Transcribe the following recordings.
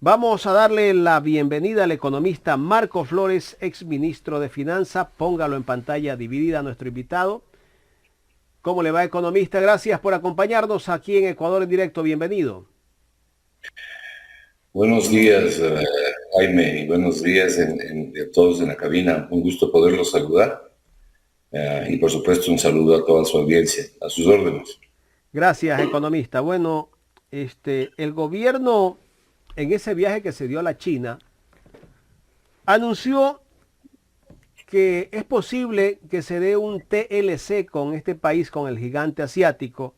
Vamos a darle la bienvenida al economista Marco Flores, ex ministro de Finanzas. Póngalo en pantalla dividida a nuestro invitado. ¿Cómo le va, economista? Gracias por acompañarnos aquí en Ecuador en directo. Bienvenido. Buenos días, Jaime, y buenos días a todos en la cabina. Un gusto poderlos saludar y por supuesto un saludo a toda su audiencia, a sus órdenes. Gracias, economista. Bueno, el gobierno en ese viaje que se dio a la China anunció que es posible que se dé un TLC con este país, con el gigante asiático,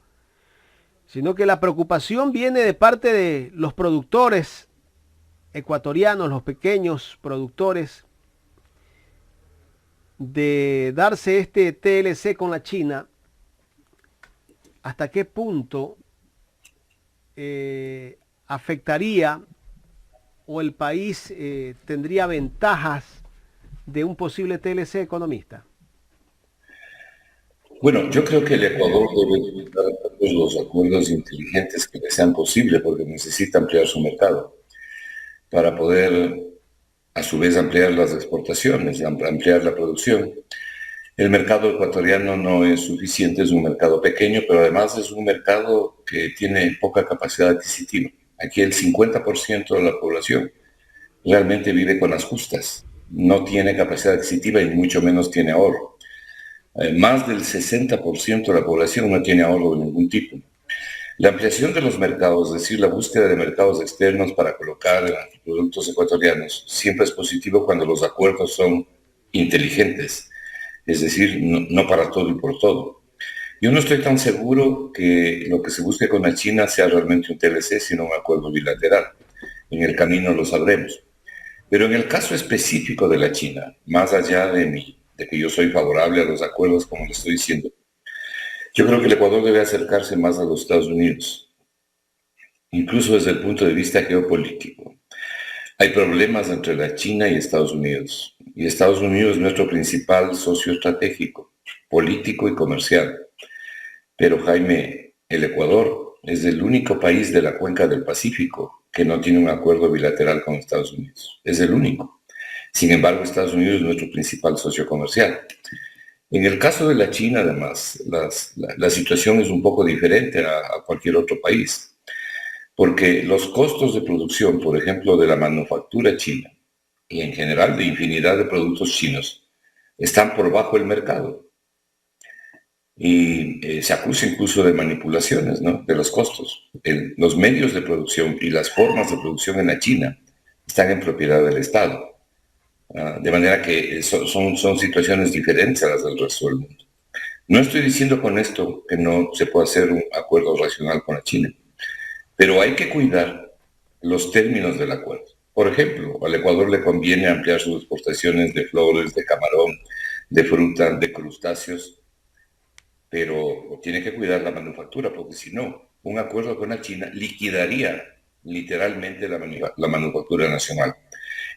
sino que la preocupación viene de parte de los productores ecuatorianos, los pequeños productores, de darse este TLC con la China. ¿Hasta qué punto afectaría o el país tendría ventajas de un posible TLC, economista? Bueno, yo creo que el Ecuador debe buscar todos los acuerdos inteligentes que le sean posibles porque necesita ampliar su mercado para poder a su vez ampliar las exportaciones, ampliar la producción. El mercado ecuatoriano no es suficiente, es un mercado pequeño, pero además es un mercado que tiene poca capacidad adquisitiva. Aquí el 50% de la población realmente vive con las justas, no tiene capacidad adquisitiva y mucho menos tiene ahorro. Más del 60% de la población no tiene ahorro de ningún tipo. La ampliación de los mercados, es decir, la búsqueda de mercados externos para colocar productos ecuatorianos, siempre es positivo cuando los acuerdos son inteligentes, es decir, no para todo y por todo. Yo no estoy tan seguro que lo que se busque con la China sea realmente un TLC, sino un acuerdo bilateral. En el camino lo sabremos. Pero en el caso específico de la China, más allá de que yo soy favorable a los acuerdos, como le estoy diciendo, yo creo que el Ecuador debe acercarse más a los Estados Unidos, incluso desde el punto de vista geopolítico. Hay problemas entre la China y Estados Unidos, y Estados Unidos es nuestro principal socio estratégico, político y comercial. Pero Jaime, el Ecuador es el único país de la cuenca del Pacífico que no tiene un acuerdo bilateral con Estados Unidos. Es el único. Sin embargo, Estados Unidos es nuestro principal socio comercial. En el caso de la China, además, la situación es un poco diferente a cualquier otro país, porque los costos de producción, por ejemplo, de la manufactura china y en general de infinidad de productos chinos, están por bajo el mercado y se acusa incluso de manipulaciones, ¿no?, de los costos. Los medios de producción y las formas de producción en la China están en propiedad del Estado. De manera que son situaciones diferentes a las del resto del mundo. No estoy diciendo con esto que no se pueda hacer un acuerdo racional con la China, pero hay que cuidar los términos del acuerdo. Por ejemplo, al Ecuador le conviene ampliar sus exportaciones de flores, de camarón, de fruta, de crustáceos, pero tiene que cuidar la manufactura, porque si no, un acuerdo con la China liquidaría literalmente la manufactura nacional.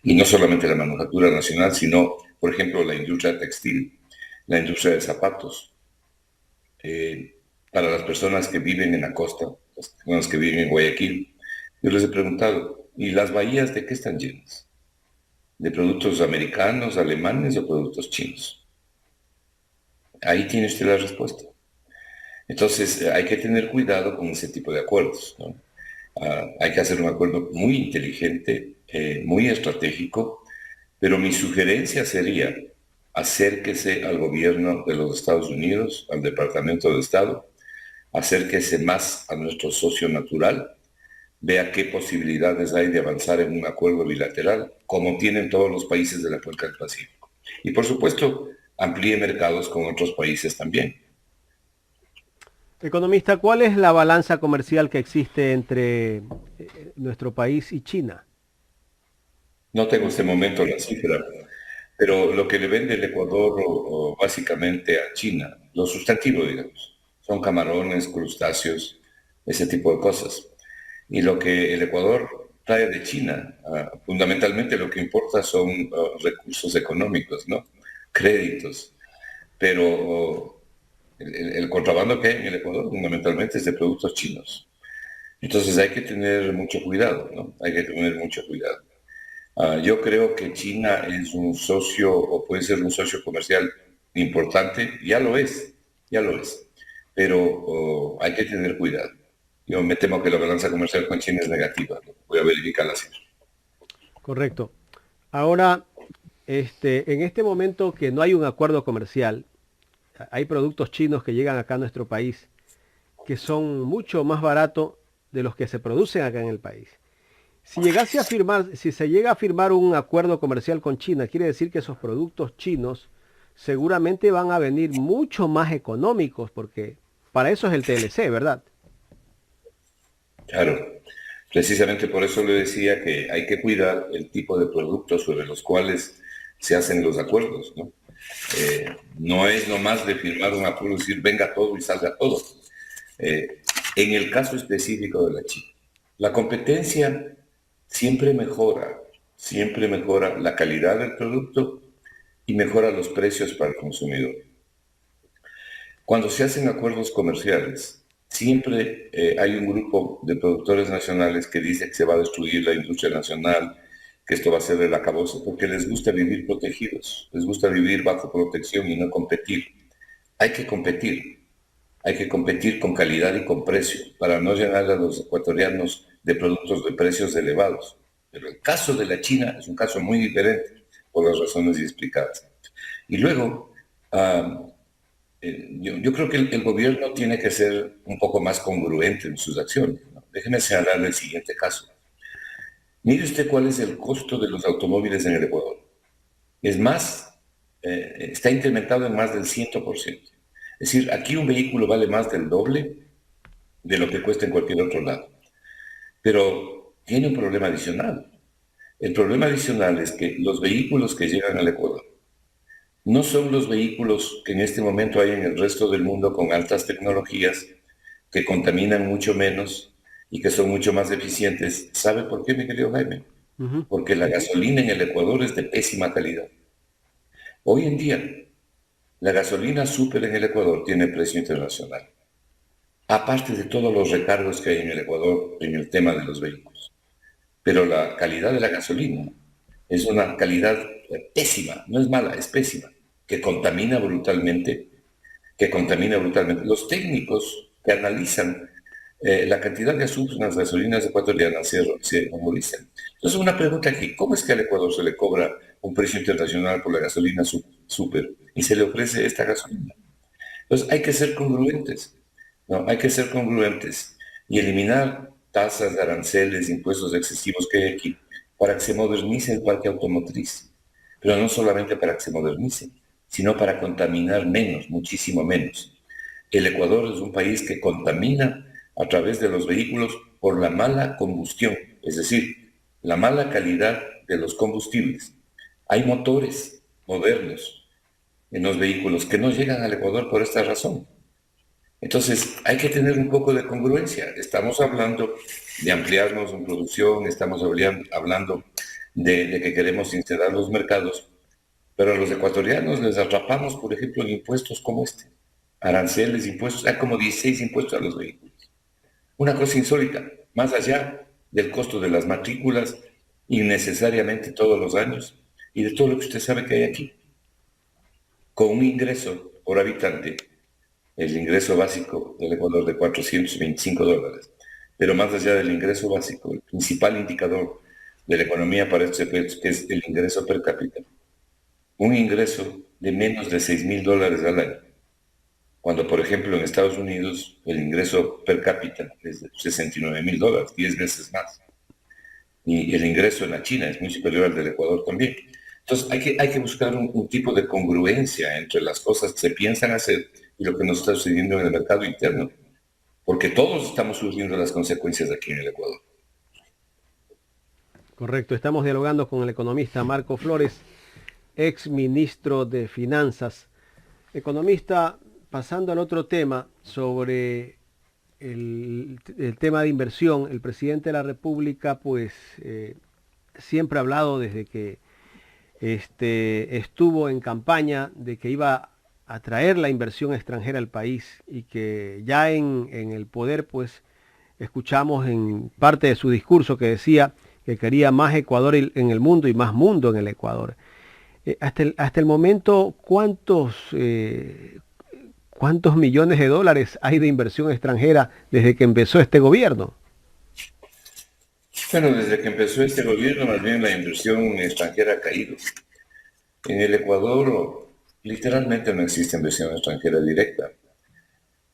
Y no solamente la manufactura nacional, sino, por ejemplo, la industria textil, la industria de zapatos. Eh, para las personas que viven en la costa, las personas que viven en Guayaquil, yo les he preguntado, ¿y las bahías de qué están llenas? ¿De productos americanos, alemanes o productos chinos? Ahí tiene usted la respuesta. Entonces, hay que tener cuidado con ese tipo de acuerdos, ¿no? Hay que hacer un acuerdo muy inteligente, muy estratégico, pero mi sugerencia sería acérquese al gobierno de los Estados Unidos, al Departamento de Estado, acérquese más a nuestro socio natural, vea qué posibilidades hay de avanzar en un acuerdo bilateral, como tienen todos los países de la cuenca del Pacífico. Y por supuesto, amplíe mercados con otros países también. Economista, ¿cuál es la balanza comercial que existe entre nuestro país y China? No tengo en este momento la cifra, pero lo que le vende el Ecuador básicamente a China, lo sustantivo, digamos, son camarones, crustáceos, ese tipo de cosas. Y lo que el Ecuador trae de China, fundamentalmente lo que importa son recursos económicos, ¿no? Créditos. Pero el contrabando que hay en el Ecuador fundamentalmente es de productos chinos. Entonces hay que tener mucho cuidado, ¿no? Hay que tener mucho cuidado. Yo creo que China es un socio o puede ser un socio comercial importante, ya lo es, pero hay que tener cuidado. Yo me temo que la balanza comercial con China es negativa. Voy a verificar la cifra. Correcto. Ahora, en este momento que no hay un acuerdo comercial, hay productos chinos que llegan acá a nuestro país que son mucho más baratos de los que se producen acá en el país. Si se llega a firmar un acuerdo comercial con China, quiere decir que esos productos chinos seguramente van a venir mucho más económicos, porque para eso es el TLC, ¿verdad? Claro, precisamente por eso le decía que hay que cuidar el tipo de productos sobre los cuales se hacen los acuerdos, ¿no? No es nomás de firmar un acuerdo y decir venga todo y salga todo. Eh, en el caso específico de la China, la competencia siempre mejora la calidad del producto y mejora los precios para el consumidor. Cuando se hacen acuerdos comerciales, siempre hay un grupo de productores nacionales que dice que se va a destruir la industria nacional, que esto va a ser el acabose, porque les gusta vivir protegidos, les gusta vivir bajo protección y no competir. Hay que competir, hay que competir con calidad y con precio para no llenar a los ecuatorianos de productos de precios elevados. Pero el caso de la China es un caso muy diferente por las razones ya explicadas. Y luego, uh, yo creo que el gobierno tiene que ser un poco más congruente en sus acciones, ¿no? Déjeme señalarle el siguiente caso. Mire usted cuál es el costo de los automóviles en el Ecuador. Es más, está incrementado en más del 100%. Es decir, aquí un vehículo vale más del doble de lo que cuesta en cualquier otro lado. Pero tiene un problema adicional. El problema adicional es que los vehículos que llegan al Ecuador no son los vehículos que en este momento hay en el resto del mundo con altas tecnologías, que contaminan mucho menos y que son mucho más eficientes. ¿Sabe por qué, mi querido Jaime? Ujú. Porque la gasolina en el Ecuador es de pésima calidad. Hoy en día, la gasolina súper en el Ecuador tiene precio internacional, aparte de todos los recargos que hay en el Ecuador en el tema de los vehículos. Pero la calidad de la gasolina es una calidad pésima, no es mala, es pésima, que contamina brutalmente, que contamina brutalmente. Los técnicos que analizan la cantidad de azufre en las gasolinas ecuatorianas se rumorizan. Entonces, una pregunta aquí, ¿cómo es que al Ecuador se le cobra un precio internacional por la gasolina súper y se le ofrece esta gasolina? Entonces, hay que ser congruentes, ¿no? Hay que ser congruentes y eliminar tasas, aranceles, impuestos excesivos que hay aquí para que se modernice el parque automotriz. Pero no solamente para que se modernice, sino para contaminar menos, muchísimo menos. El Ecuador es un país que contamina a través de los vehículos por la mala combustión, es decir, la mala calidad de los combustibles. Hay motores modernos en los vehículos que no llegan al Ecuador por esta razón. Entonces, hay que tener un poco de congruencia. Estamos hablando de ampliarnos en producción, estamos hablando de que queremos instalar los mercados, pero a los ecuatorianos les atrapamos, por ejemplo, en impuestos como este. Aranceles, impuestos, hay como 16 impuestos a los vehículos. Una cosa insólita, más allá del costo de las matrículas, innecesariamente todos los años, y de todo lo que usted sabe que hay aquí. Con un ingreso por habitante, el ingreso básico del Ecuador de $425. Pero más allá del ingreso básico, el principal indicador de la economía para este país, que es el ingreso per cápita, un ingreso de menos de $6,000 al año, cuando por ejemplo en Estados Unidos el ingreso per cápita es de $69,000, 10 veces más. Y el ingreso en la China es muy superior al del Ecuador también. Entonces hay que buscar un tipo de congruencia entre las cosas que se piensan hacer y lo que nos está sucediendo en el mercado interno, porque todos estamos sufriendo las consecuencias aquí en el Ecuador. Correcto, estamos dialogando con el economista Marco Flores, ex ministro de Finanzas. Economista, pasando al otro tema sobre el tema de inversión, el presidente de la República pues siempre ha hablado desde que estuvo en campaña de que iba a traer la inversión extranjera al país y que ya en el poder pues Escuchamos en parte de su discurso que decía que quería más Ecuador en el mundo y más mundo en el Ecuador. Hasta el momento, ¿cuántos millones de dólares hay de inversión extranjera desde que empezó este gobierno? Bueno, desde que empezó este gobierno, más bien la inversión extranjera ha caído. En el Ecuador, literalmente no existe inversión extranjera directa.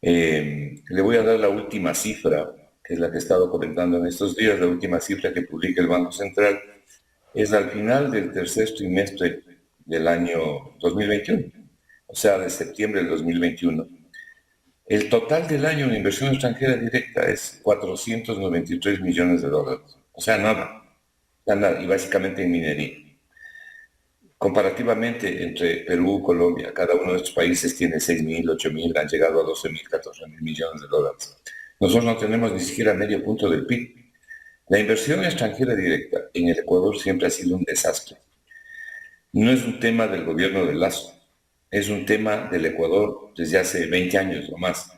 Le voy a dar la última cifra, que es la que he estado comentando en estos días, la última cifra que publica el Banco Central, es al final del tercer trimestre del año 2021, o sea, de septiembre del 2021. El total del año en inversión extranjera directa es 493 millones de dólares, o sea, nada, y básicamente en minería. Comparativamente entre Perú y Colombia, cada uno de estos países tiene 6.000, 8.000, han llegado a 12.000, 14.000 millones de dólares. Nosotros no tenemos ni siquiera medio punto del PIB. La inversión extranjera directa en el Ecuador siempre ha sido un desastre. No es un tema del gobierno de Lazo, es un tema del Ecuador desde hace 20 años o más.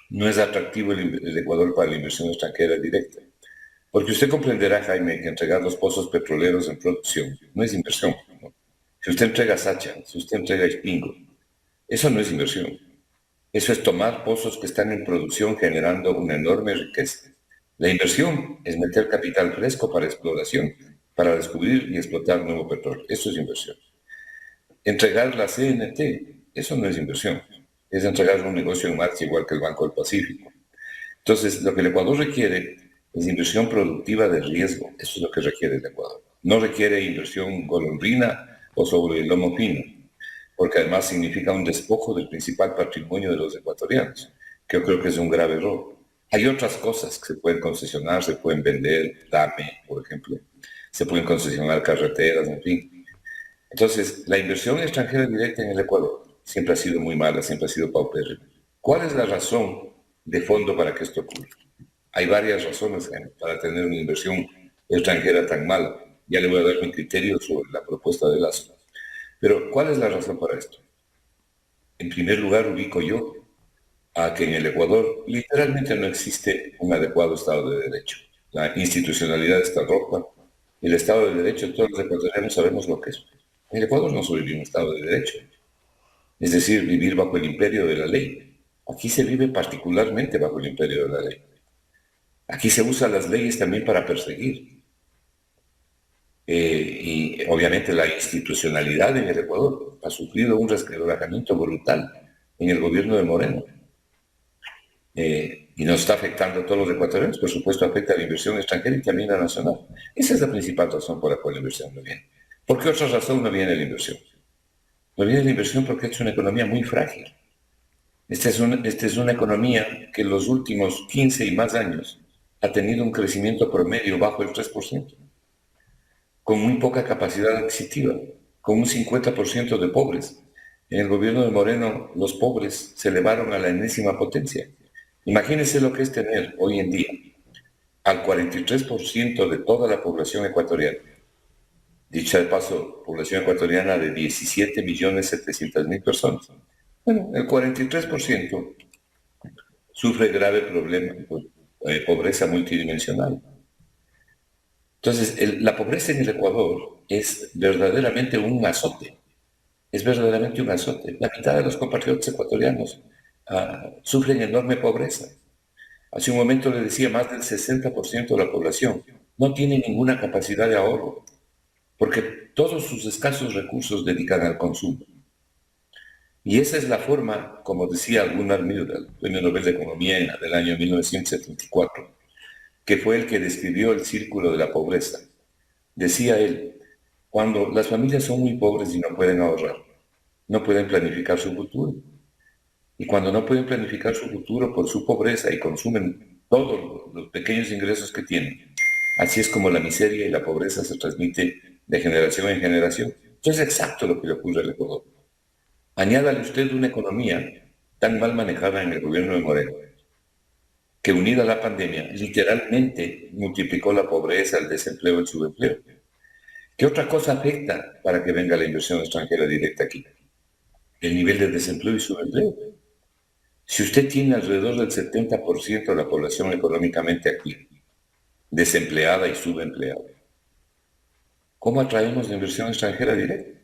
No es atractivo el Ecuador para la inversión extranjera directa. Porque usted comprenderá, Jaime, que entregar los pozos petroleros en producción no es inversión, ¿no? Si usted entrega Sacha, si usted entrega Espingo, eso no es inversión. Eso es tomar pozos que están en producción generando una enorme riqueza. La inversión es meter capital fresco para exploración, para descubrir y explotar nuevo petróleo. Eso es inversión. Entregar la CNT, eso no es inversión. Es entregar un negocio en marcha igual que el Banco del Pacífico. Entonces, lo que el Ecuador requiere es inversión productiva de riesgo. Eso es lo que requiere el Ecuador. No requiere inversión golondrina o sobre el lomo fino, porque además significa un despojo del principal patrimonio de los ecuatorianos, que yo creo que es un grave error. Hay otras cosas que se pueden concesionar, se pueden vender, DAME, por ejemplo, se pueden concesionar carreteras, en fin. Entonces, la inversión extranjera directa en el Ecuador siempre ha sido muy mala, siempre ha sido paupérrima. ¿Cuál es la razón de fondo para que esto ocurra? Hay varias razones para tener una inversión extranjera tan mala. Ya le voy a dar mi criterio sobre la propuesta de Lazo. Pero, ¿cuál es la razón para esto? En primer lugar, ubico yo a que en el Ecuador literalmente no existe un adecuado Estado de Derecho. La institucionalidad está rota. El Estado de Derecho, todos los ecuatorianos sabemos lo que es. En el Ecuador no se vive un Estado de Derecho, es decir, vivir bajo el imperio de la ley. Aquí se vive particularmente bajo el imperio de la ley. Aquí se usan las leyes también para perseguir. Y obviamente la institucionalidad en el Ecuador ha sufrido un resquebrajamiento brutal en el gobierno de Moreno. Y nos está afectando a todos los ecuatorianos, por supuesto afecta a la inversión extranjera y también a la nacional. Esa es la principal razón por la cual la inversión no viene. ¿Por qué otra razón no viene la inversión? No viene la inversión porque es una economía muy frágil. Esta es una economía que en los últimos 15 y más años ha tenido un crecimiento promedio bajo el 3%, con muy poca capacidad adquisitiva, con un 50% de pobres. En el gobierno de Moreno, los pobres se elevaron a la enésima potencia. Imagínense lo que es tener hoy en día al 43% de toda la población ecuatoriana. Dicha de paso, población ecuatoriana de 17.700.000 personas. Bueno, el 43% sufre grave problema de pobreza multidimensional. Entonces, la pobreza en el Ecuador es verdaderamente un azote. Es verdaderamente un azote. La mitad de los compatriotas ecuatorianos sufren enorme pobreza. Hace un momento le decía, más del 60% de la población no tiene ninguna capacidad de ahorro, porque todos sus escasos recursos dedican al consumo. Y esa es la forma, como decía Gunnar Myrdal, premio Nobel de Economía del año 1974, que fue el que describió el círculo de la pobreza. Decía él, cuando las familias son muy pobres y no pueden ahorrar, no pueden planificar su futuro. Y cuando no pueden planificar su futuro por su pobreza y consumen todos los pequeños ingresos que tienen, así es como la miseria y la pobreza se transmite de generación en generación. Eso es exacto lo que le ocurre al Ecuador. Añádale usted una economía tan mal manejada en el gobierno de Moreno, que unida a la pandemia, literalmente multiplicó la pobreza, el desempleo, el subempleo. ¿Qué otra cosa afecta para que venga la inversión extranjera directa aquí? El nivel de desempleo y subempleo. Si usted tiene alrededor del 70% de la población económicamente activa, desempleada y subempleada, ¿cómo atraemos la inversión extranjera directa?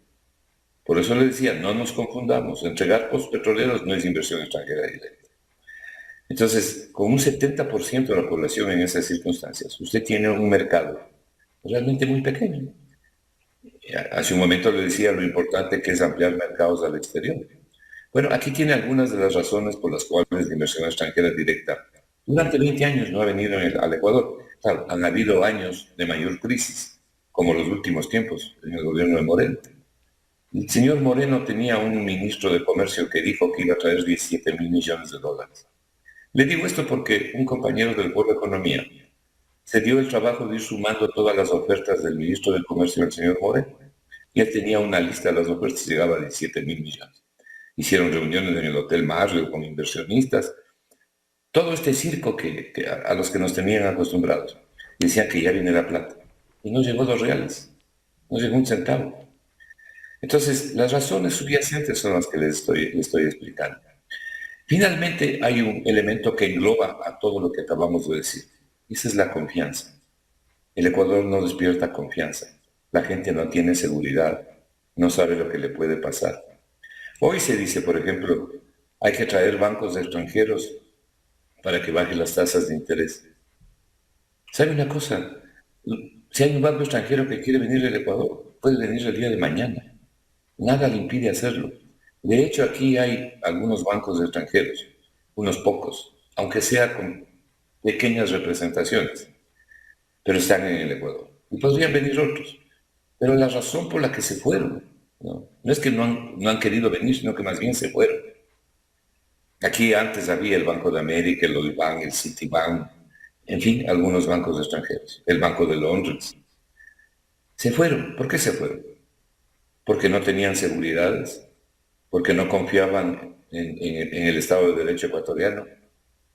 Por eso le decía, no nos confundamos, entregar pozos petroleros no es inversión extranjera directa. Entonces, con un 70% de la población en esas circunstancias, usted tiene un mercado realmente muy pequeño. Hace un momento le decía lo importante que es ampliar mercados al exterior. Bueno, aquí tiene algunas de las razones por las cuales la inversión extranjera directa durante 20 años no ha venido al Ecuador. Claro, han habido años de mayor crisis, como los últimos tiempos en el gobierno de Moreno. El señor Moreno tenía un ministro de Comercio que dijo que iba a traer 17.000 millones de dólares. Le digo esto porque un compañero del Foro de Economía se dio el trabajo de ir sumando todas las ofertas del ministro de Comercio, el señor Moreno, y él tenía una lista de las ofertas, llegaba a 17.000 millones. Hicieron reuniones en el Hotel Marriott con inversionistas, todo este circo a los que nos tenían acostumbrados. Y decían que ya viene la plata. Y no llegó 2 reales, no llegó un centavo. Entonces, las razones subyacentes son las que les estoy explicando. Finalmente, hay un elemento que engloba a todo lo que acabamos de decir. Esa es la confianza. El Ecuador no despierta confianza. La gente no tiene seguridad, no sabe lo que le puede pasar. Hoy se dice, por ejemplo, hay que traer bancos extranjeros para que bajen las tasas de interés. ¿Sabe una cosa? Si hay un banco extranjero que quiere venir al Ecuador, puede venir el día de mañana. Nada le impide hacerlo. De hecho, aquí hay algunos bancos extranjeros, unos pocos, aunque sea con pequeñas representaciones, pero están en el Ecuador. Y podrían venir otros. Pero la razón por la que se fueron, no es que no han querido venir, sino que más bien se fueron. Aquí antes había el Banco de América, el Olibank, el Citibank, en fin, algunos bancos extranjeros, el Banco de Londres. Se fueron. ¿Por qué se fueron? Porque no tenían seguridades, porque no confiaban en el Estado de Derecho ecuatoriano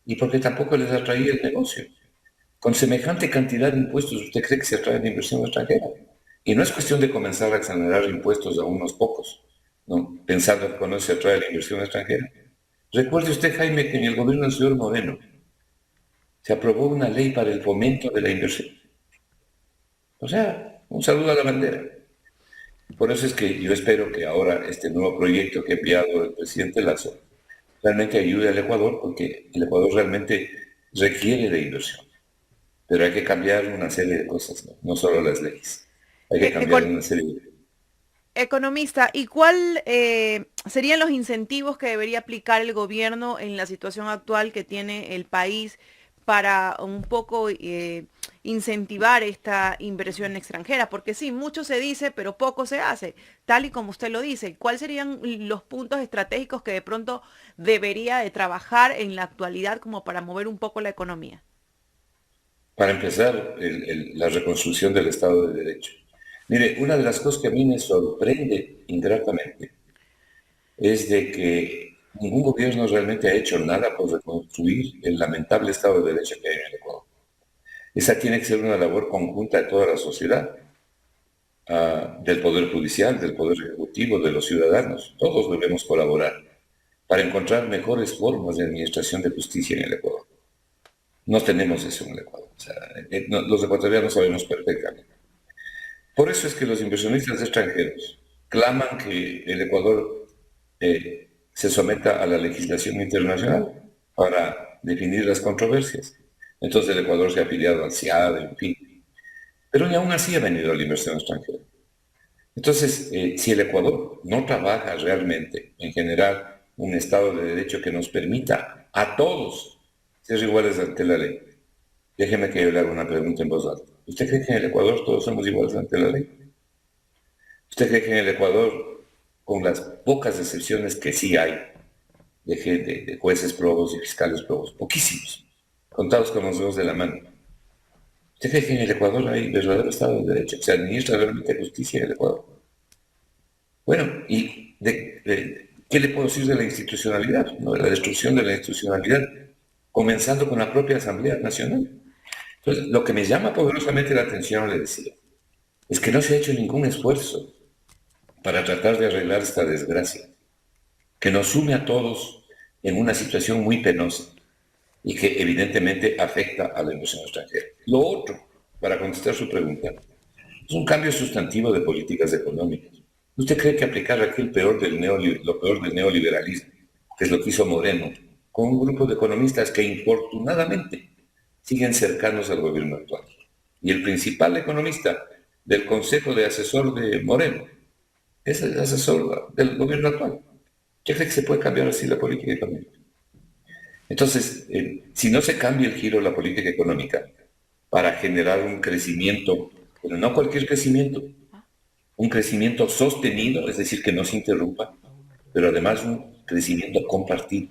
y porque tampoco les atraía el negocio. Con semejante cantidad de impuestos, ¿usted cree que se atrae la inversión extranjera? Y no es cuestión de comenzar a exonerar impuestos a unos pocos, ¿no? Pensando que con eso se atrae la inversión extranjera. Recuerde usted, Jaime, que en el gobierno del señor Moreno se aprobó una ley para el fomento de la inversión. O sea, un saludo a la bandera. Por eso es que yo espero que ahora este nuevo proyecto que ha enviado el presidente Lazo realmente ayude al Ecuador, porque el Ecuador realmente requiere de inversión. Pero hay que cambiar una serie de cosas, no solo las leyes. Hay que E- cambiar econ- una serie de... Economista, ¿y cuál serían los incentivos que debería aplicar el gobierno en la situación actual que tiene el país para un poco incentivar esta inversión extranjera? Porque sí, mucho se dice, pero poco se hace, tal y como usted lo dice. ¿Cuáles serían los puntos estratégicos que de pronto debería de trabajar en la actualidad como para mover un poco la economía? Para empezar, la reconstrucción del Estado de Derecho. Mire, una de las cosas que a mí me sorprende ingratamente es de que ningún gobierno realmente ha hecho nada por reconstruir el lamentable Estado de Derecho que hay en el Ecuador. Esa tiene que ser una labor conjunta de toda la sociedad, del Poder Judicial, del Poder Ejecutivo, de los ciudadanos. Todos debemos colaborar para encontrar mejores formas de administración de justicia en el Ecuador. No tenemos eso en el Ecuador. O sea, los ecuatorianos sabemos perfectamente. Por eso es que los inversionistas extranjeros claman que el Ecuador se someta a la legislación internacional para definir las controversias. Entonces el Ecuador se ha afiliado al CIAD, en fin. Pero ni aún así ha venido la inversión extranjera. Entonces, si el Ecuador no trabaja realmente en generar un Estado de Derecho que nos permita a todos ser iguales ante la ley, déjeme que yo le haga una pregunta en voz alta. ¿Usted cree que en el Ecuador todos somos iguales ante la ley? ¿Usted cree que en el Ecuador, con las pocas excepciones que sí hay, de jueces probos y fiscales probos, poquísimos, contados con los dedos de la mano, ¿usted cree que en el Ecuador hay verdadero Estado de Derecho? ¿Se administra realmente justicia en el Ecuador? Bueno, ¿y qué le puedo decir de la institucionalidad, ¿no? De la destrucción de la institucionalidad, comenzando con la propia Asamblea Nacional? Entonces, lo que me llama poderosamente la atención, le decía, es que no se ha hecho ningún esfuerzo para tratar de arreglar esta desgracia, que nos sume a todos en una situación muy penosa y que evidentemente afecta a la inversión extranjera. Lo otro, para contestar su pregunta, es un cambio sustantivo de políticas económicas. ¿Usted cree que aplicar aquí lo peor del neoliberalismo, que es lo que hizo Moreno, con un grupo de economistas que infortunadamente siguen cercanos al gobierno actual? Y el principal economista del Consejo de Asesor de Moreno es el asesor del gobierno actual. ¿Qué cree que se puede cambiar así la política económica? Entonces, si no se cambia el giro de la política económica para generar un crecimiento, pero no cualquier crecimiento, un crecimiento sostenido, es decir, que no se interrumpa, pero además un crecimiento compartido.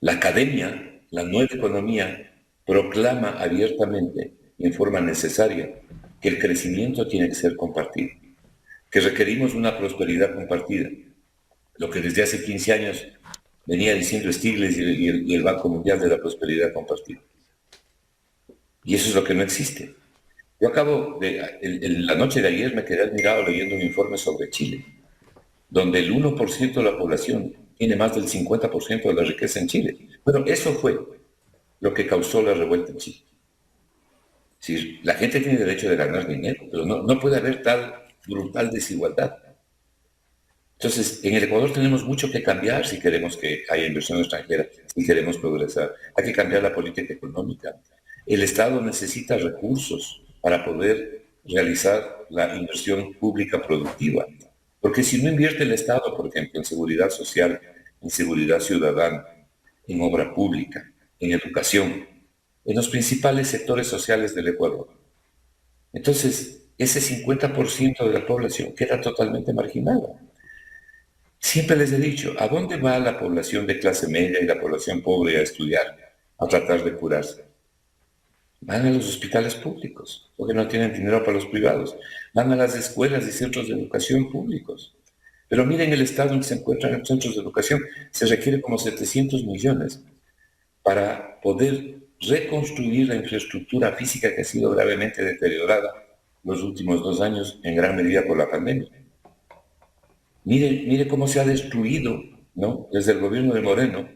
La academia, la nueva economía, proclama abiertamente y en forma necesaria que el crecimiento tiene que ser compartido, que requerimos una prosperidad compartida, lo que desde hace 15 años venía diciendo Stiglitz y el Banco Mundial de la Prosperidad Compartida. Y eso es lo que no existe. Yo la noche de ayer me quedé admirado leyendo un informe sobre Chile, donde el 1% de la población tiene más del 50% de la riqueza en Chile. Bueno, eso fue lo que causó la revuelta en Chile. Es decir, la gente tiene derecho de ganar dinero, pero no puede haber tal brutal desigualdad. Entonces, en el Ecuador tenemos mucho que cambiar si queremos que haya inversión extranjera, si queremos progresar. Hay que cambiar la política económica. El Estado necesita recursos para poder realizar la inversión pública productiva. Porque si no invierte el Estado, por ejemplo, en seguridad social, en seguridad ciudadana, en obra pública, en educación, en los principales sectores sociales del Ecuador, entonces ese 50% de la población queda totalmente marginada. Siempre les he dicho, ¿a dónde va la población de clase media y la población pobre a estudiar, a tratar de curarse? Van a los hospitales públicos, porque no tienen dinero para los privados. Van a las escuelas y centros de educación públicos. Pero miren el estado en que se encuentran los centros de educación. Se requiere como 700 millones para poder reconstruir la infraestructura física que ha sido gravemente deteriorada los últimos 2 años, en gran medida por la pandemia. Mire cómo se ha destruido, ¿no?, desde el gobierno de Moreno,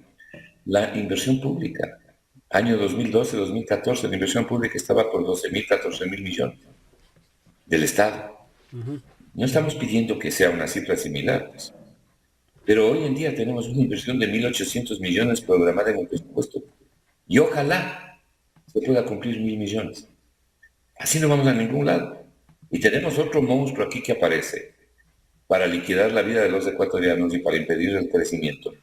la inversión pública. Año 2012-2014, la inversión pública estaba por 12.000, 14.000 millones del Estado. No estamos pidiendo que sea una cifra similar, pues, pero hoy en día tenemos una inversión de 1.800 millones programada en el presupuesto y ojalá se pueda cumplir 1.000 millones. Así no vamos a ningún lado. Y tenemos otro monstruo aquí que aparece para liquidar la vida de los ecuatorianos y para impedir el crecimiento,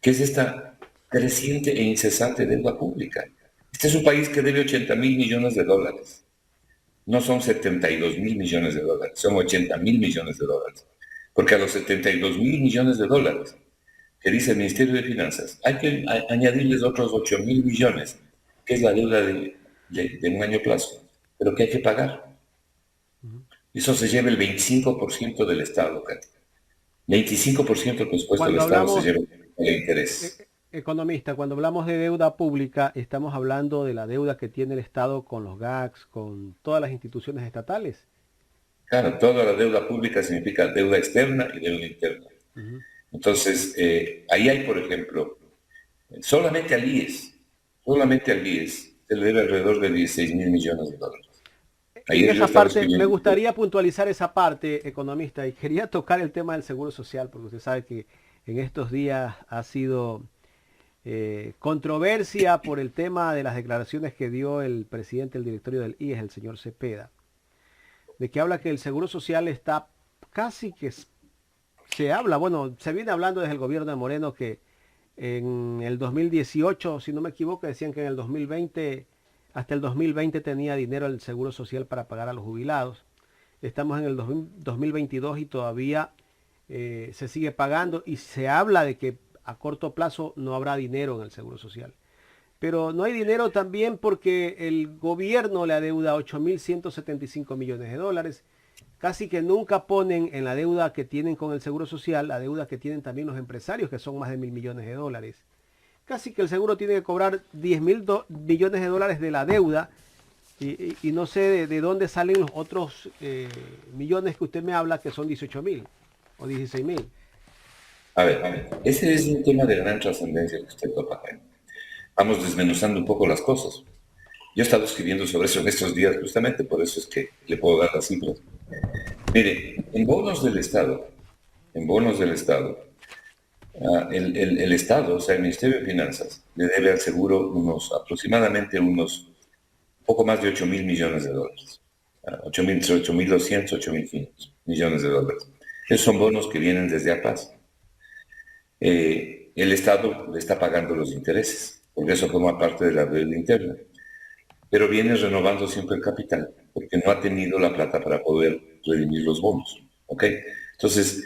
que es esta creciente e incesante deuda pública. Este es un país que debe 80.000 millones de dólares. No son 72.000 millones de dólares, son 80.000 millones de dólares. Porque a los 72.000 millones de dólares que dice el Ministerio de Finanzas, hay que añadirles otros 8.000 millones, que es la deuda de un año plazo, pero que hay que pagar. Eso se lleva el 25% del Estado, Katy. 25% del presupuesto del Estado se lleva el interés. Economista, cuando hablamos de deuda pública, estamos hablando de la deuda que tiene el Estado con los GACS, con todas las instituciones estatales. Claro, toda la deuda pública significa deuda externa y deuda interna. Entonces, ahí hay, por ejemplo, solamente al IES se le debe alrededor de 16.000 millones de dólares. En esa parte, me gustaría puntualizar esa parte, economista, y quería tocar el tema del seguro social, porque usted sabe que en estos días ha sido controversia por el tema de las declaraciones que dio el presidente del directorio del IES, el señor Cepeda, de que habla que el seguro social está casi que se habla, bueno, se viene hablando desde el gobierno de Moreno que en el 2018, si no me equivoco, decían que en el 2020, hasta el 2020 tenía dinero el seguro social para pagar a los jubilados. Estamos en el 2022 y todavía se sigue pagando y se habla de que a corto plazo no habrá dinero en el seguro social. Pero no hay dinero también porque el gobierno le adeuda 8.175 millones de dólares. Casi que nunca ponen en la deuda que tienen con el seguro social, la deuda que tienen también los empresarios, que son más de 1.000 millones de dólares. Casi que el seguro tiene que cobrar 10.000 millones de dólares de la deuda y no sé de dónde salen los otros millones que usted me habla, que son 18.000 o 16.000. A ver, ese es un tema de gran trascendencia que usted toca, Jaime. Vamos desmenuzando un poco las cosas. Yo he estado escribiendo sobre eso en estos días justamente, por eso es que le puedo dar las cifras. Mire, en bonos del Estado, el Estado, o sea, el Ministerio de Finanzas, le debe al seguro aproximadamente unos poco más de 8.000 millones de dólares. 8.200, 8.500 millones de dólares. Esos son bonos que vienen desde APAS. El Estado le está pagando los intereses, porque eso forma parte de la deuda interna. Pero viene renovando siempre el capital, porque no ha tenido la plata para poder redimir los bonos. ¿Ok? Entonces,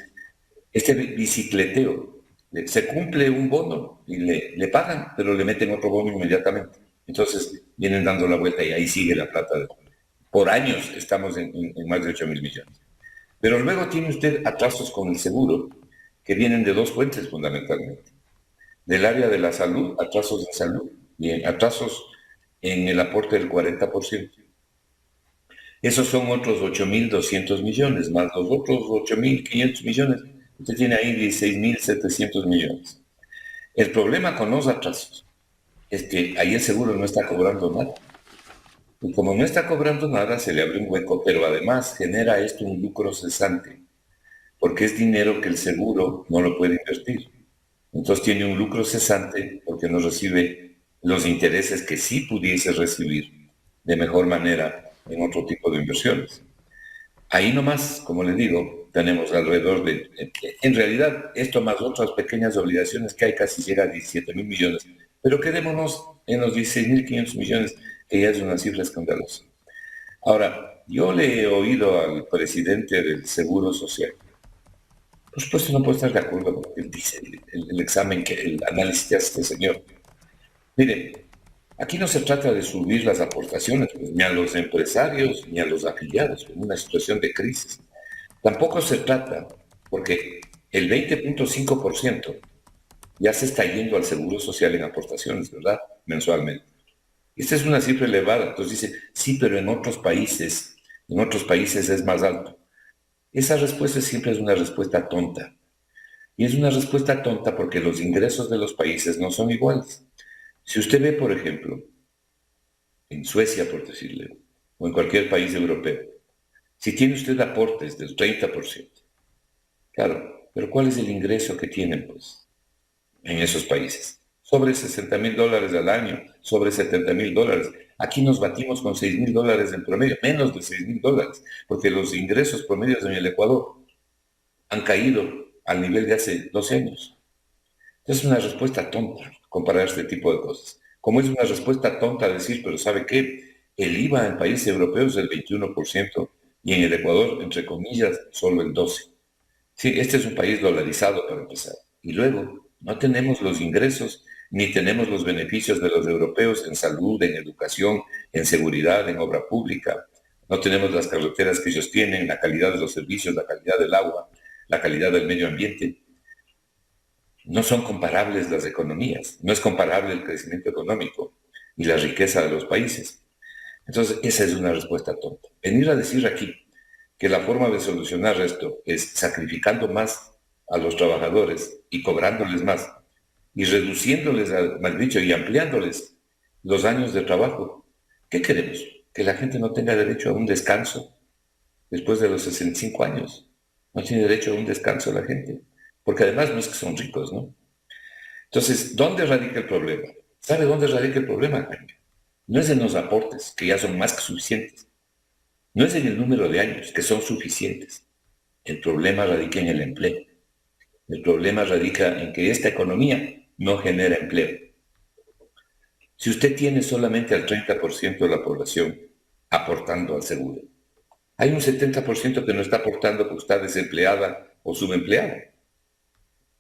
este bicicleteo, se cumple un bono y le pagan, pero le meten otro bono inmediatamente. Entonces, vienen dando la vuelta y ahí sigue la plata. Por años estamos en más de 8.000 millones. Pero luego tiene usted atrasos con el seguro, que vienen de dos fuentes fundamentalmente. Del área de la salud, atrasos en salud, y atrasos en el aporte del 40%. Esos son otros 8.200 millones, más los otros 8.500 millones. Usted tiene ahí 16.700 millones. El problema con los atrasos es que ahí el seguro no está cobrando nada. Y como no está cobrando nada, se le abre un hueco, pero además genera esto un lucro cesante, porque es dinero que el seguro no lo puede invertir. Entonces tiene un lucro cesante porque no recibe los intereses que sí pudiese recibir de mejor manera en otro tipo de inversiones. Ahí nomás, como les digo, tenemos alrededor de, en realidad, esto más otras pequeñas obligaciones que hay, casi llega a 17.000 millones, pero quedémonos en los 16.500 millones, que ya es una cifra escandalosa. Ahora, yo le he oído al presidente del Seguro Social. Por supuesto no puedo estar de acuerdo con lo que él dice, el examen, el análisis que hace este señor. Mire, aquí no se trata de subir las aportaciones, pues, ni a los empresarios ni a los afiliados en una situación de crisis. Tampoco se trata, porque el 20.5% ya se está yendo al Seguro Social en aportaciones, ¿verdad? Mensualmente. Esta es una cifra elevada. Entonces dice, sí, pero en otros países es más alto. Esa respuesta siempre es una respuesta tonta. Y es una respuesta tonta porque los ingresos de los países no son iguales. Si usted ve, por ejemplo, en Suecia, por decirle, o en cualquier país europeo, si tiene usted aportes del 30%, claro, pero ¿cuál es el ingreso que tienen, pues, en esos países? Sobre $60.000 al año, sobre $70.000. Aquí nos batimos con $6.000 en promedio, menos de $6.000, porque los ingresos promedios en el Ecuador han caído al nivel de hace 12 años. Es una respuesta tonta comparar este tipo de cosas. Como es una respuesta tonta decir, pero ¿sabe qué? El IVA en países europeos es el 21% y en el Ecuador, entre comillas, solo el 12%. Sí, este es un país dolarizado para empezar. Y luego, no tenemos los ingresos ni tenemos los beneficios de los europeos en salud, en educación, en seguridad, en obra pública. No tenemos las carreteras que ellos tienen, la calidad de los servicios, la calidad del agua, la calidad del medio ambiente. No son comparables las economías, no es comparable el crecimiento económico y la riqueza de los países. Entonces, esa es una respuesta tonta. Venir a decir aquí que la forma de solucionar esto es sacrificando más a los trabajadores y cobrándoles más y reduciéndoles, mal dicho, y ampliándoles los años de trabajo. ¿Qué queremos? ¿Que la gente no tenga derecho a un descanso después de los 65 años? No tiene derecho a un descanso la gente, porque además no es que son ricos, ¿no? Entonces, ¿dónde radica el problema? ¿Sabe dónde radica el problema, Jaime? No es en los aportes, que ya son más que suficientes. No es en el número de años, que son suficientes. El problema radica en el empleo. El problema radica en que esta economía no genera empleo. Si usted tiene solamente al 30% de la población aportando al seguro, hay un 70% que no está aportando porque está desempleada o subempleada.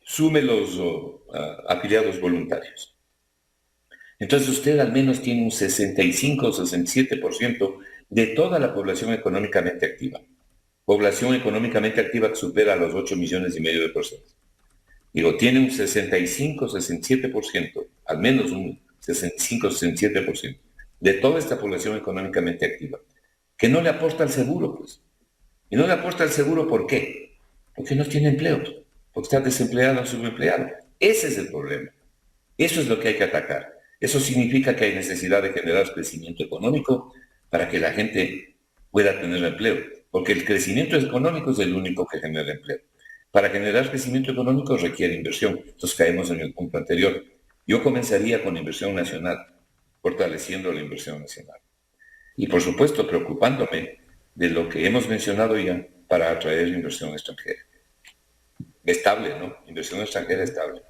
Sume los afiliados voluntarios. Entonces usted al menos tiene un 65 o 67% de toda la población económicamente activa. Población económicamente activa que supera a los 8,5 millones de personas. Digo, tiene un 65 o 67%, al menos un 65 o 67% de toda esta población económicamente activa, que no le aporta al seguro, pues. Y no le aporta al seguro, ¿por qué? Porque no tiene empleo. porque está desempleado o subempleado. Ese es el problema. Eso es lo que hay que atacar. Eso significa que hay necesidad de generar crecimiento económico para que la gente pueda tener empleo, porque el crecimiento económico es el único que genera empleo. Para generar crecimiento económico requiere inversión. Entonces caemos en el punto anterior. Yo comenzaría con inversión nacional, fortaleciendo la inversión nacional. Y por supuesto preocupándome de lo que hemos mencionado ya para atraer inversión extranjera. Estable, ¿no? Inversión extranjera estable.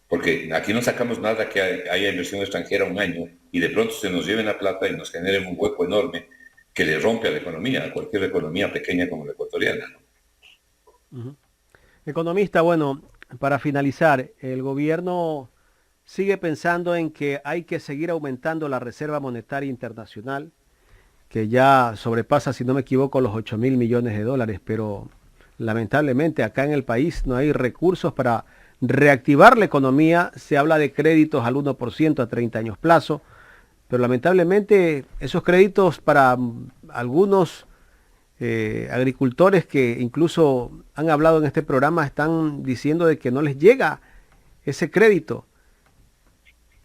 Porque aquí no sacamos nada que haya inversión extranjera un año y de pronto se nos lleven la plata y nos generen un hueco enorme que le rompe a la economía, a cualquier economía pequeña como la ecuatoriana, ¿no? Ujú. Economista, bueno, para finalizar, el gobierno sigue pensando en que hay que seguir aumentando la Reserva Monetaria Internacional, que ya sobrepasa, si no me equivoco, los 8.000 millones de dólares, pero lamentablemente acá en el país no hay recursos para reactivar la economía. Se habla de créditos al 1% a 30 años plazo, pero lamentablemente esos créditos para algunos agricultores que incluso han hablado en este programa están diciendo de que no les llega ese crédito.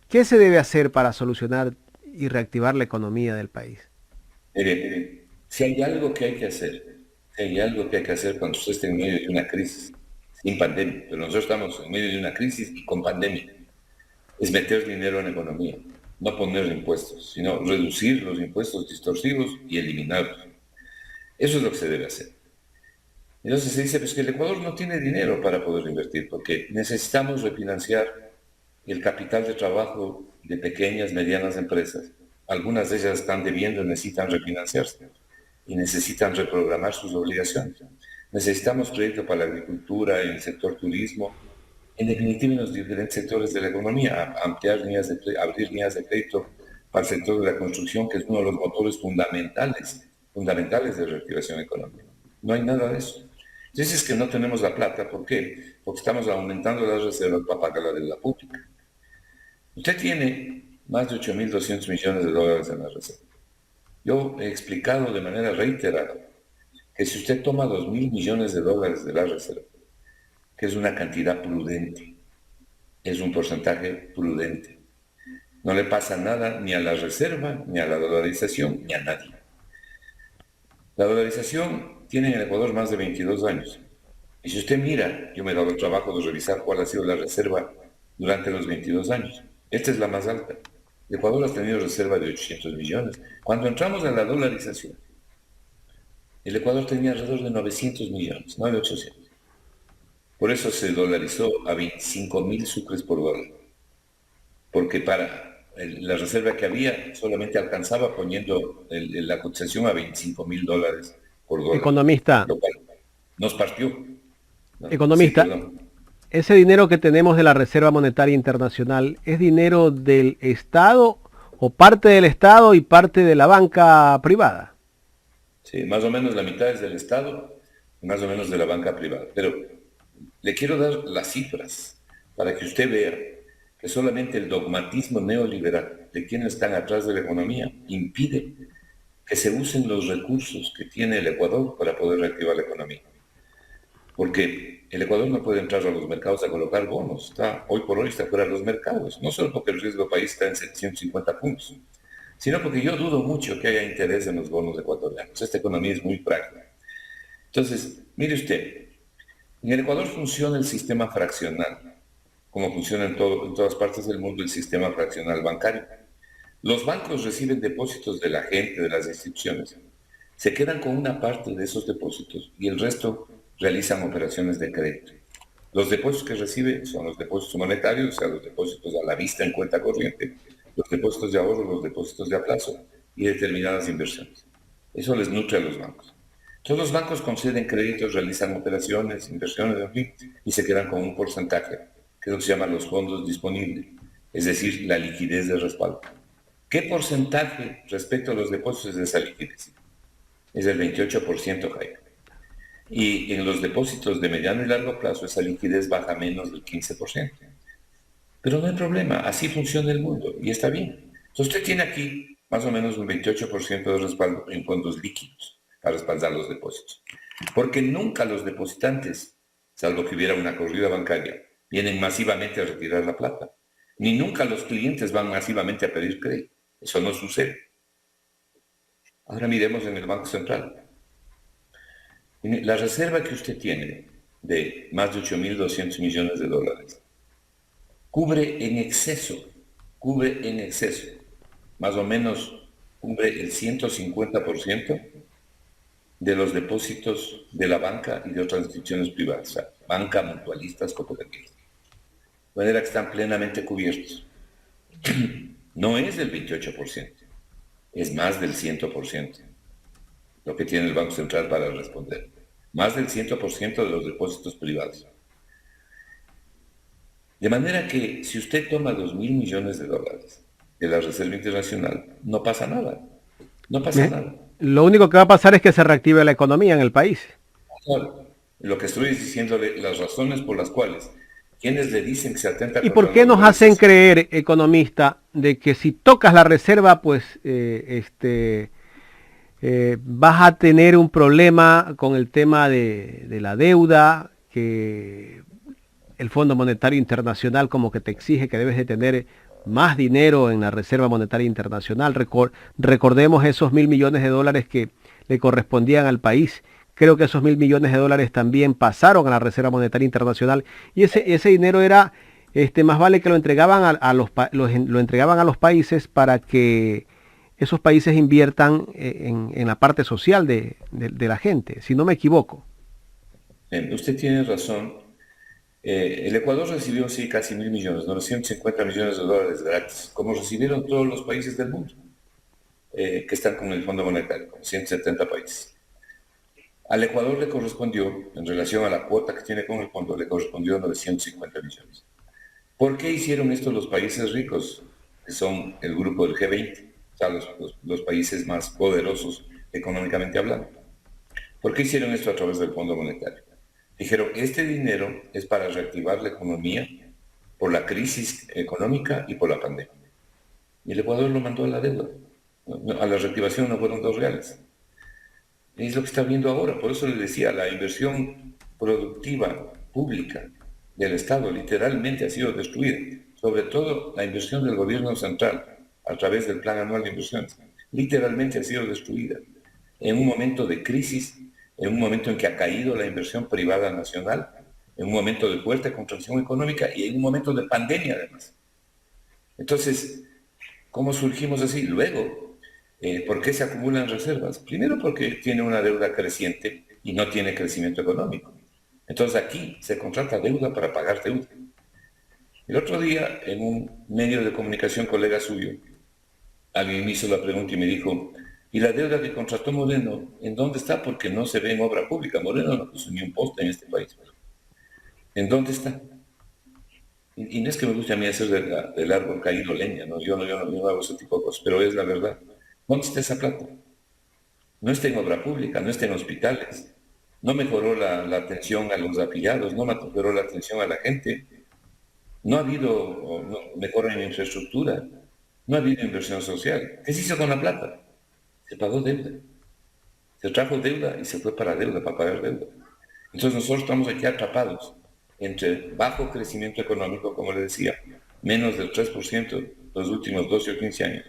¿Qué se debe hacer para solucionar y reactivar la economía del país? Mire, si hay algo que hay que hacer, si hay algo que hay que hacer cuando usted esté en medio de una crisis, sin pandemia, pero nosotros estamos en medio de una crisis y con pandemia, es meter dinero en la economía, no poner impuestos, sino reducir los impuestos distorsivos y eliminarlos. Eso es lo que se debe hacer. Entonces se dice pues, que el Ecuador no tiene dinero para poder invertir, porque necesitamos refinanciar el capital de trabajo de pequeñas, medianas empresas. Algunas de ellas están debiendo y necesitan refinanciarse y necesitan reprogramar sus obligaciones. Necesitamos crédito para la agricultura, en el sector turismo, en definitiva en los diferentes sectores de la economía, ampliar abrir líneas de crédito para el sector de la construcción, que es uno de los motores fundamentales de reactivación económica. No hay nada de eso. Entonces es que no tenemos la plata, ¿por qué? Porque estamos aumentando las reservas para pagar la deuda pública. Usted tiene más de 8.200 millones de dólares en la reserva. Yo he explicado de manera reiterada que si usted toma 2.000 millones de dólares de la reserva, que es una cantidad prudente, es un porcentaje prudente, no le pasa nada ni a la reserva, ni a la dolarización, ni a nadie. La dolarización tiene en el Ecuador más de 22 años. Y si usted mira, yo me he dado el trabajo de revisar cuál ha sido la reserva durante los 22 años. Esta es la más alta. El Ecuador ha tenido reserva de 800 millones. Cuando entramos en la dolarización, el Ecuador tenía alrededor de 900 millones, no de 800. Por eso se dolarizó a 25.000 sucres por dólar. Porque para la reserva que había solamente alcanzaba poniendo la cotización a 25.000 dólares por dólar. Economista, Lo cual nos partió, ¿no? Sí, economista, perdón. ese dinero que tenemos de la Reserva Monetaria Internacional, ¿es dinero del Estado o parte del Estado y parte de la banca privada? Sí, más o menos la mitad es del Estado y más o menos de la banca privada. Pero le quiero dar las cifras para que usted vea que solamente el dogmatismo neoliberal de quienes están atrás de la economía impide que se usen los recursos que tiene el Ecuador para poder reactivar la economía. Porque el Ecuador no puede entrar a los mercados a colocar bonos. Hoy por hoy está fuera de los mercados. No solo porque el riesgo país está en 750 puntos, sino porque yo dudo mucho que haya interés en los bonos ecuatorianos. Esta economía es muy frágil. Entonces, mire usted, en el Ecuador funciona el sistema fraccional, como funciona en todas partes del mundo el sistema fraccional bancario. Los bancos reciben depósitos de la gente, de las instituciones. Se quedan con una parte de esos depósitos y el resto realizan operaciones de crédito. Los depósitos que recibe son los depósitos monetarios, o sea, los depósitos a la vista en cuenta corriente, los depósitos de ahorro, los depósitos de a plazo y determinadas inversiones. Eso les nutre a los bancos. Todos los bancos conceden créditos, realizan operaciones, inversiones, en fin, y se quedan con un porcentaje, que es lo que se llama los fondos disponibles, es decir, la liquidez de respaldo. ¿Qué porcentaje respecto a los depósitos de esa liquidez? Es el 28%, Jaime. Y en los depósitos de mediano y largo plazo esa liquidez baja menos del 15%. Pero no hay problema, así funciona el mundo y está bien. Entonces usted tiene aquí más o menos un 28% de respaldo en fondos líquidos para respaldar los depósitos. Porque nunca los depositantes salvo que hubiera una corrida bancaria, vienen masivamente a retirar la plata. Ni nunca los clientes van masivamente a pedir crédito. Eso no sucede. Ahora miremos en el Banco Central. La reserva que usted tiene de más de 8.200 millones de dólares cubre en exceso, más o menos cubre el 150% de los depósitos de la banca y de otras instituciones privadas, o sea, banca, mutualistas, cooperativas. De manera que están plenamente cubiertos. No es del 28%, es más del 100% lo que tiene el Banco Central para responder. Más del 100% de los depósitos privados. De manera que si usted toma 2.000 millones de dólares de la Reserva Internacional, no pasa nada. No pasa nada. Lo único que va a pasar es que se reactive la economía en el país. Claro, lo que estoy diciéndole, las razones por las cuales quienes le dicen que se atenta ¿Y contra por qué los nos intereses, hacen creer, economista, de que si tocas la reserva, pues vas a tener un problema con el tema de la deuda, que el Fondo Monetario Internacional como que te exige que debes de tener más dinero en la Reserva Monetaria Internacional? Recordemos esos 1.000 millones de dólares que le correspondían al país. Creo que esos 1.000 millones de dólares también pasaron a la Reserva Monetaria Internacional y ese dinero era, más vale que lo entregaban lo entregaban a los países para que esos países inviertan en la parte social de la gente, si no me equivoco. usted tiene razón. El Ecuador recibió, sí, casi 1.000 millones, 950 millones de dólares gratis, como recibieron todos los países del mundo que están con el Fondo Monetario, como 170 países. Al Ecuador le correspondió, en relación a la cuota que tiene con el fondo, le correspondió 950 millones. ¿Por qué hicieron esto los países ricos, que son el grupo del G20, o sea, los países más poderosos económicamente hablando? ¿Por qué hicieron esto a través del Fondo Monetario? Dijeron, este dinero es para reactivar la economía por la crisis económica y por la pandemia. Y el Ecuador lo mandó a la deuda. A la reactivación no fueron 2 reales. Es lo que está viendo ahora. Por eso les decía, la inversión productiva pública del Estado literalmente ha sido destruida. Sobre todo la inversión del gobierno central a través del Plan Anual de Inversiones. Literalmente ha sido destruida. En un momento de crisis, en un momento en que ha caído la inversión privada nacional, en un momento de fuerte contracción económica y en un momento de pandemia además. Entonces, ¿cómo surgimos así? Luego, ¿por qué se acumulan reservas? Primero porque tiene una deuda creciente y no tiene crecimiento económico. Entonces aquí se contrata deuda para pagar deuda. El otro día, en un medio de comunicación colega suyo, alguien me hizo la pregunta y me dijo, ¿y la deuda que contrató Moreno, en dónde está? Porque no se ve en obra pública. Moreno no puso ni un poste en este país. ¿En dónde está? Y no es que me guste a mí hacer del árbol caído leña, ¿no? Yo no hago ese tipo de cosas, pero es la verdad. ¿Dónde está esa plata? No está en obra pública, no está en hospitales, no mejoró la atención a los afiliados, no mejoró la atención a la gente, no ha habido mejora en infraestructura, no ha habido inversión social. ¿Qué se hizo con la plata? Se pagó deuda. Se trajo deuda y se fue para deuda, para pagar deuda. Entonces nosotros estamos aquí atrapados entre bajo crecimiento económico, como le decía, menos del 3% los últimos 12 o 15 años,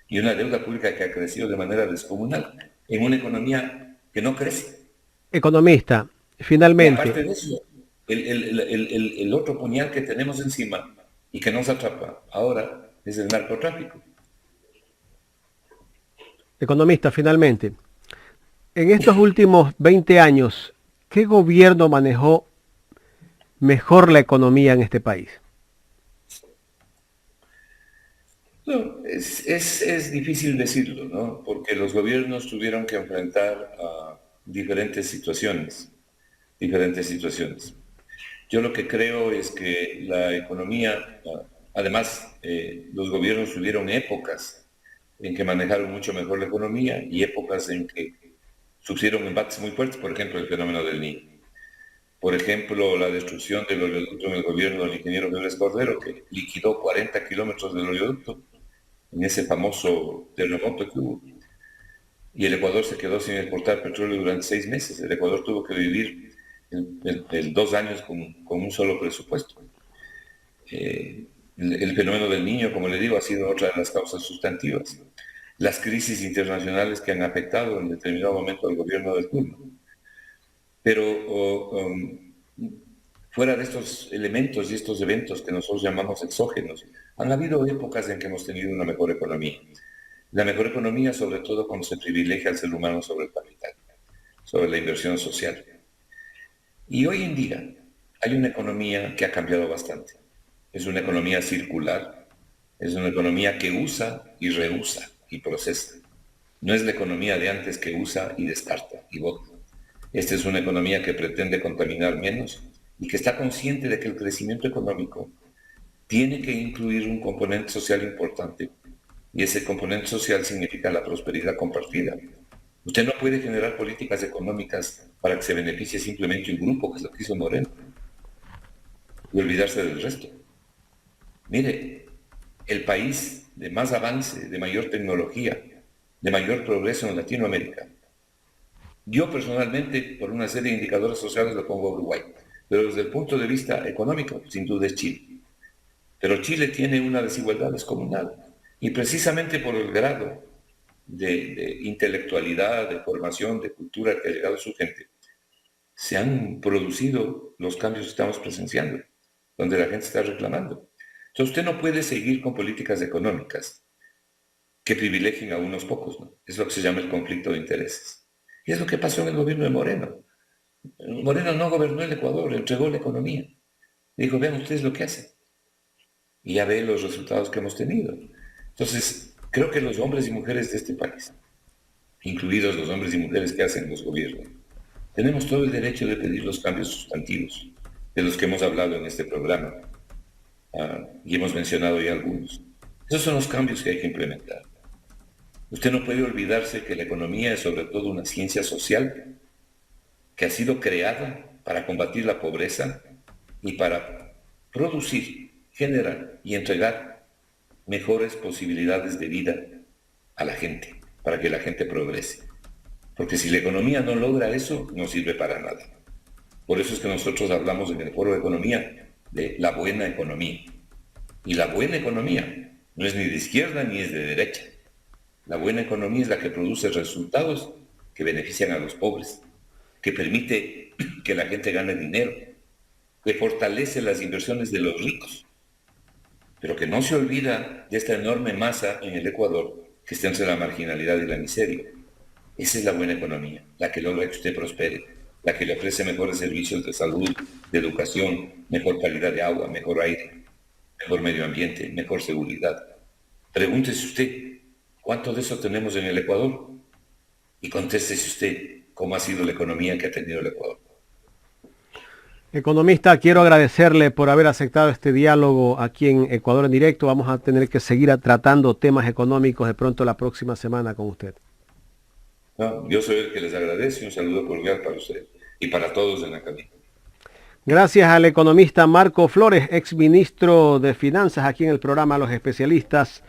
y una deuda pública que ha crecido de manera descomunal en una economía que no crece. Economista, Y finalmente, aparte de eso, el otro puñal que tenemos encima y que nos atrapa ahora es el narcotráfico. economista, finalmente, en estos últimos 20 años, ¿qué gobierno manejó mejor la economía en este país? No, es difícil decirlo, ¿no? Porque los gobiernos tuvieron que enfrentar a diferentes situaciones, diferentes situaciones. Yo lo que creo es que la economía, además, los gobiernos tuvieron épocas en que manejaron mucho mejor la economía y épocas en que sufrieron embates muy fuertes, por ejemplo, el fenómeno del Niño. Por ejemplo, la destrucción del oleoducto en el gobierno del ingeniero Febres Cordero, que liquidó 40 kilómetros del oleoducto en ese famoso terremoto que hubo. Y el Ecuador se quedó sin exportar petróleo durante 6 meses. El Ecuador tuvo que vivir el 2 años con un solo presupuesto. El fenómeno del niño, como le digo, ha sido otra de las causas sustantivas. Las crisis internacionales que han afectado en determinado momento al gobierno del turno. Pero fuera de estos elementos y estos eventos que nosotros llamamos exógenos, han habido épocas en que hemos tenido una mejor economía. La mejor economía, sobre todo cuando se privilegia al ser humano sobre el capital, sobre la inversión social. Y hoy en día hay una economía que ha cambiado bastante. Es una economía circular, es una economía que usa y reusa y procesa. No es la economía de antes que usa y descarta y bota. Esta es una economía que pretende contaminar menos y que está consciente de que el crecimiento económico tiene que incluir un componente social importante. Y ese componente social significa la prosperidad compartida. Usted no puede generar políticas económicas para que se beneficie simplemente un grupo, que es lo que hizo Moreno, y olvidarse del resto. Mire, el país de más avance, de mayor tecnología, de mayor progreso en Latinoamérica. Yo personalmente, por una serie de indicadores sociales, lo pongo a Uruguay. Pero desde el punto de vista económico, sin duda es Chile. Pero Chile tiene una desigualdad descomunal. Y precisamente por el grado de intelectualidad, de formación, de cultura que ha llegado a su gente, se han producido los cambios que estamos presenciando, donde la gente está reclamando. Entonces usted no puede seguir con políticas económicas que privilegien a unos pocos, ¿no? Es lo que se llama el conflicto de intereses. Y es lo que pasó en el gobierno de Moreno. Moreno no gobernó el Ecuador, entregó la economía. Dijo, vean ustedes lo que hacen. Y ya ven los resultados que hemos tenido. Entonces, creo que los hombres y mujeres de este país, incluidos los hombres y mujeres que hacen los gobiernos, tenemos todo el derecho de pedir los cambios sustantivos de los que hemos hablado en este programa. Y hemos mencionado ya algunos. Esos son los cambios que hay que implementar. Usted no puede olvidarse que la economía es sobre todo una ciencia social que ha sido creada para combatir la pobreza y para producir, generar y entregar mejores posibilidades de vida a la gente, para que la gente progrese. Porque si la economía no logra eso, no sirve para nada. Por eso es que nosotros hablamos en el Foro de Economía de la buena economía. Y la buena economía no es ni de izquierda ni es de derecha. La buena economía es la que produce resultados que benefician a los pobres, que permite que la gente gane dinero, que fortalece las inversiones de los ricos, pero que no se olvida de esta enorme masa en el Ecuador que está entre la marginalidad y la miseria. Esa es la buena economía, la que logra que usted prospere, la que le ofrece mejores servicios de salud, de educación, mejor calidad de agua, mejor aire, mejor medio ambiente, mejor seguridad. Pregúntese usted, ¿cuánto de eso tenemos en el Ecuador? Y contéstese usted cómo ha sido la economía que ha tenido el Ecuador. Economista, quiero agradecerle por haber aceptado este diálogo aquí en Ecuador en directo. Vamos a tener que seguir tratando temas económicos de pronto la próxima semana con usted. No, yo soy el que les agradece. Un saludo cordial para usted y para todos en la cabina. Gracias al economista Marco Flores, ex ministro de Finanzas, aquí en el programa Los Especialistas.